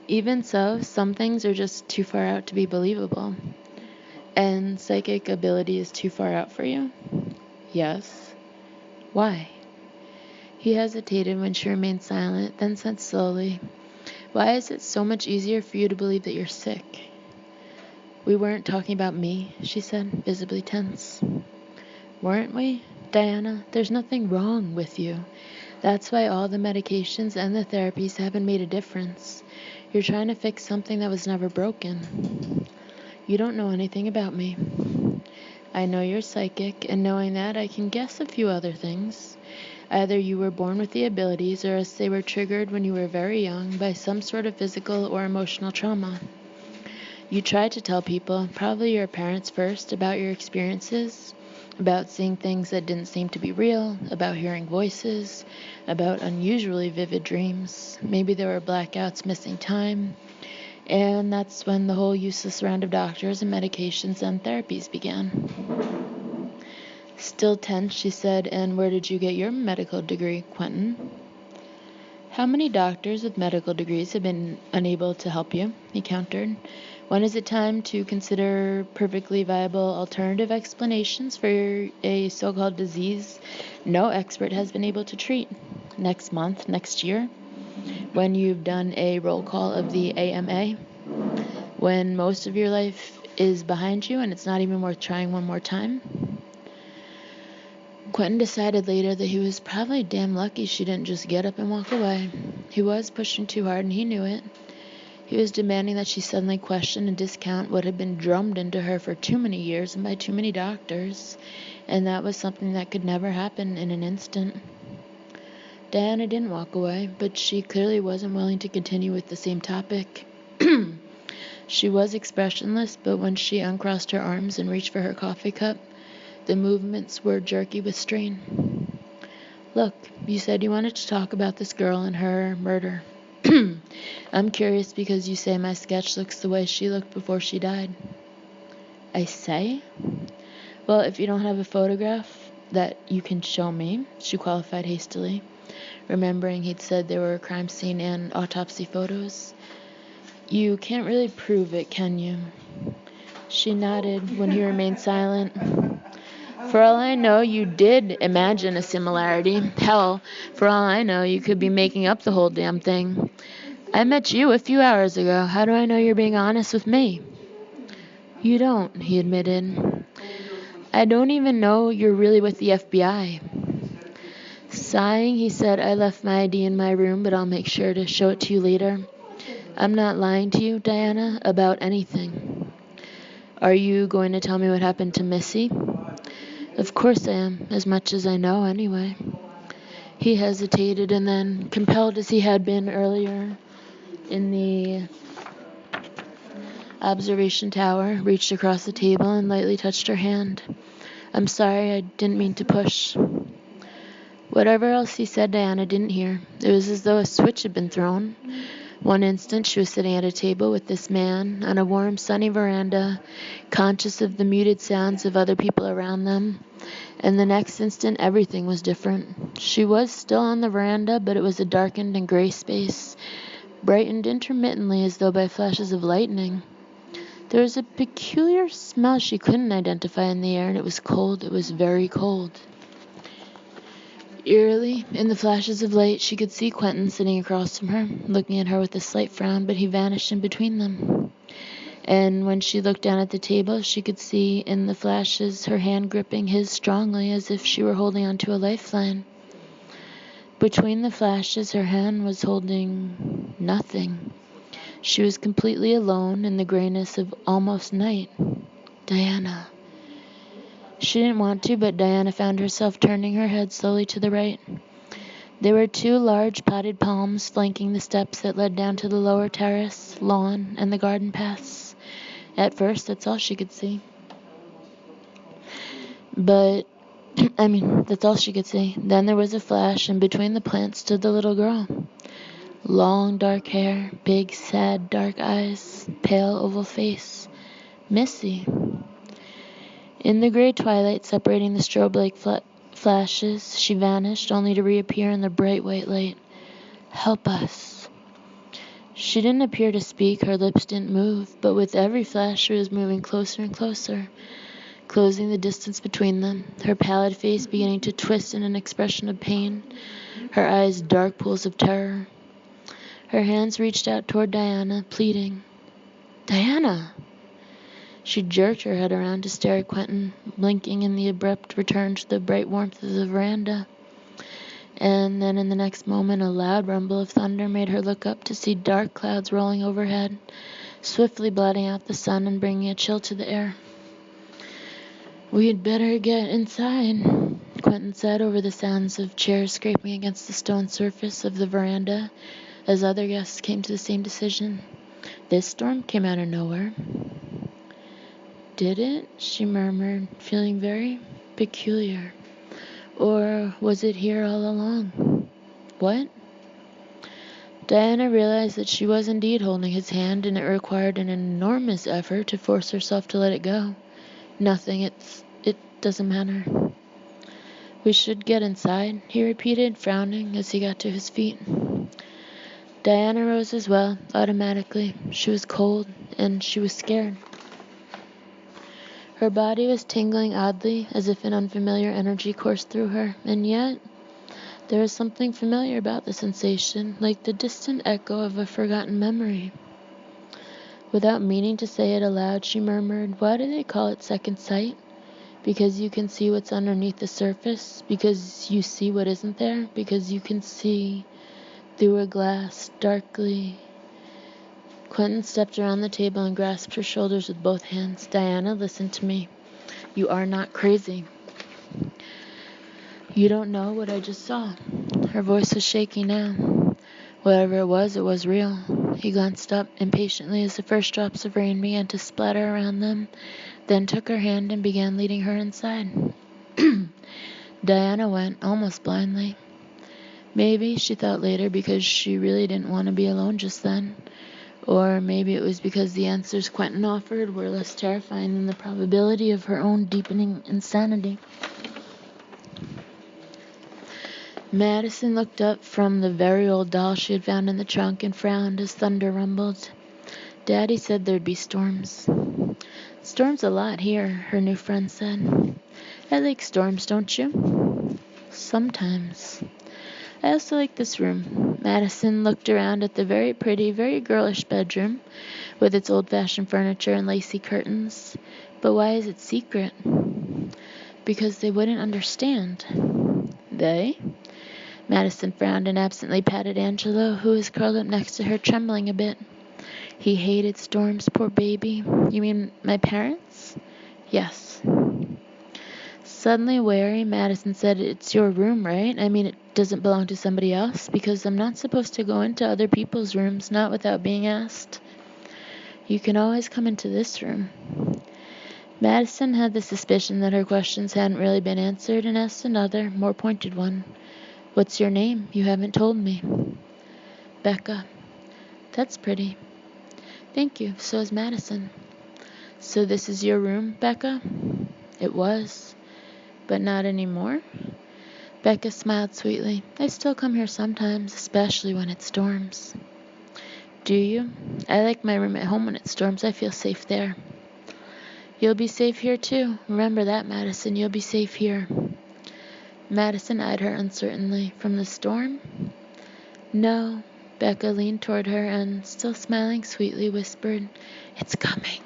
Even so, some things are just too far out to be believable. And psychic ability is too far out for you? Yes. Why? He hesitated when she remained silent, then said slowly, "Why is it so much easier for you to believe that you're sick?" "We weren't talking about me," she said, visibly tense. "Weren't we? Diana, there's nothing wrong with you. That's why all the medications and the therapies haven't made a difference. You're trying to fix something that was never broken. You don't know anything about me. I know you're psychic, and knowing that, I can guess a few other things. Either you were born with the abilities, or else they were triggered when you were very young by some sort of physical or emotional trauma. You tried to tell people, probably your parents first, about your experiences, about seeing things that didn't seem to be real, about hearing voices, about unusually vivid dreams. Maybe there were blackouts, missing time. And that's when the whole useless round of doctors and medications and therapies began." Still tense, she said, "And where did you get your medical degree, Quentin?" "How many doctors with medical degrees have been unable to help you?" he countered. "When is it time to consider perfectly viable alternative explanations for a so-called disease no expert has been able to treat? Next month? Next year? When you've done a roll call of the AMA? When most of your life is behind you and it's not even worth trying one more time?" Quentin decided later that he was probably damn lucky she didn't just get up and walk away. He was pushing too hard and he knew it. He was demanding that she suddenly question and discount what had been drummed into her for too many years and by too many doctors, and that was something that could never happen in an instant. Diana didn't walk away, but she clearly wasn't willing to continue with the same topic. She was expressionless, but when she uncrossed her arms and reached for her coffee cup, the movements were jerky with strain. "Look, you said you wanted to talk about this girl and her murder. I'm curious because you say my sketch looks the way she looked before she died." "I say?" "Well, if you don't have a photograph that you can show me," she qualified hastily, remembering he'd said there were crime scene and autopsy photos. "You can't really prove it, can you?" She nodded when he remained silent. "For all I know, you did imagine a similarity. Hell, for all I know, you could be making up the whole damn thing. I met you a few hours ago. How do I know you're being honest with me?" "You don't," he admitted. "I don't even know you're really with the FBI." Sighing, he said, "I left my ID in my room, but I'll make sure to show it to you later. I'm not lying to you, Diana, about anything." "Are you going to tell me what happened to Missy?" "Of course I am, as much as I know, anyway." He hesitated and then, compelled as he had been earlier in the observation tower, reached across the table and lightly touched her hand. "I'm sorry, I didn't mean to push." Whatever else he said, Diana didn't hear. It was as though a switch had been thrown. One instant she was sitting at a table with this man on a warm, sunny veranda, conscious of the muted sounds of other people around them, and the next instant everything was different. She was still on the veranda, but it was a darkened and gray space, brightened intermittently as though by flashes of lightning. There was a peculiar smell she couldn't identify in the air, and it was cold. It was very cold. Eerily, in the flashes of light, she could see Quentin sitting across from her, looking at her with a slight frown, but he vanished in between them. And when she looked down at the table, she could see in the flashes her hand gripping his strongly as if she were holding onto a lifeline. Between the flashes, her hand was holding nothing. She was completely alone in the grayness of almost night. Diana. She didn't want to, but Diana found herself turning her head slowly to the right. There were two large potted palms flanking the steps that led down to the lower terrace, lawn, and the garden paths. At first, that's all she could see. That's all she could see. Then there was a flash, and between the plants stood the little girl. Long, dark hair, big, sad, dark eyes, pale, oval face. Missy. In the gray twilight separating the strobe-like flashes, she vanished, only to reappear in the bright white light. "Help us." She didn't appear to speak, her lips didn't move, but with every flash she was moving closer and closer, closing the distance between them, her pallid face beginning to twist in an expression of pain, her eyes dark pools of terror. Her hands reached out toward Diana, pleading. Diana! She jerked her head around to stare at Quentin, blinking in the abrupt return to the bright warmth of the veranda. And then in the next moment, a loud rumble of thunder made her look up to see dark clouds rolling overhead, swiftly blotting out the sun and bringing a chill to the air. We'd better get inside, Quentin said over the sounds of chairs scraping against the stone surface of the veranda, as other guests came to the same decision. This storm came out of nowhere. Did it? She murmured, feeling very peculiar. Or was it here all along? What? Diana realized that she was indeed holding his hand, and it required an enormous effort to force herself to let it go. Nothing, it doesn't matter. We should get inside, he repeated, frowning as he got to his feet. Diana rose as well, automatically. She was cold, and she was scared. Her body was tingling oddly, as if an unfamiliar energy coursed through her, and yet there was something familiar about the sensation, like the distant echo of a forgotten memory. Without meaning to say it aloud, she murmured, Why do they call it second sight? Because you can see what's underneath the surface? Because you see what isn't there? Because you can see through a glass, darkly. Quentin stepped around the table and grasped her shoulders with both hands. Diana, listen to me. You are not crazy. You don't know what I just saw. Her voice was shaky now. Whatever it was real. He glanced up impatiently as the first drops of rain began to splatter around them, then took her hand and began leading her inside. Diana went, almost blindly. Maybe, she thought later, because she really didn't want to be alone just then. Or maybe it was because the answers Quentin offered were less terrifying than the probability of her own deepening insanity. Madison looked up from the very old doll she had found in the trunk and frowned as thunder rumbled. Daddy said there'd be storms. Storms a lot here, her new friend said. I like storms, don't you? Sometimes. I also like this room. Madison looked around at the very pretty, very girlish bedroom with its old-fashioned furniture and lacy curtains. But why is it secret? Because they wouldn't understand. They? Madison frowned and absently patted Angelo, who was curled up next to her, trembling a bit. He hated storms, poor baby. You mean my parents? Yes. Suddenly wary, Madison said, It's your room, right? I mean, it doesn't belong to somebody else, because I'm not supposed to go into other people's rooms, not without being asked. You can always come into this room. Madison had the suspicion that her questions hadn't really been answered, and asked another, more pointed one. What's your name? You haven't told me. Becca. That's pretty. Thank you. So is Madison. So this is your room, Becca? It was. But not anymore? Becca smiled sweetly. I still come here sometimes, especially when it storms. Do you? I like my room at home when it storms. I feel safe there. You'll be safe here too. Remember that, Madison. You'll be safe here. Madison eyed her uncertainly. From the storm? No. Becca leaned toward her and, still smiling sweetly, whispered, It's coming.